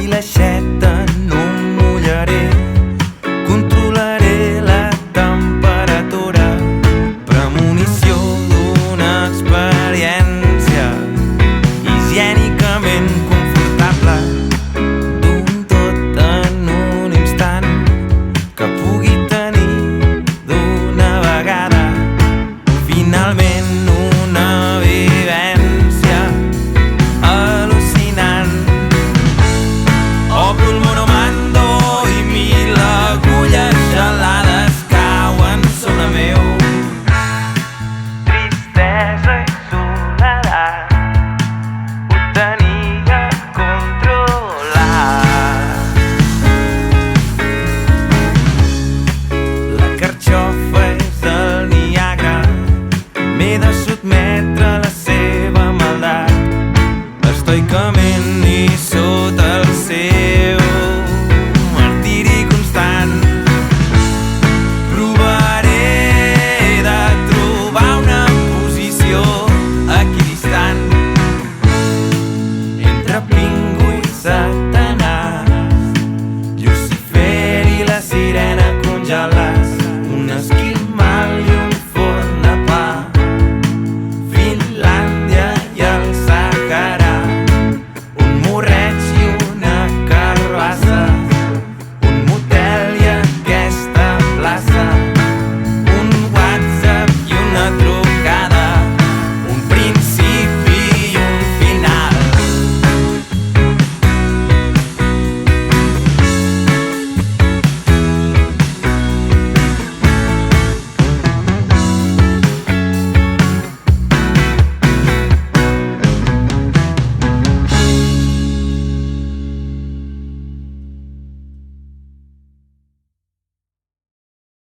l'aixeta no em mullaré, controlaré la temperatura, premonició d'una experiència higiènicament confortable, d'un tot en un instant que pugui tenir d'una vegada, finalment una vivència al·lucinant. Obro el monomando i 1000 agulles gelades cauen sobre meu. Tristesa i soledat ho tenia controlat. La carxofa és el Niagara, m'he de sotmetre a la seva maldat estoicament.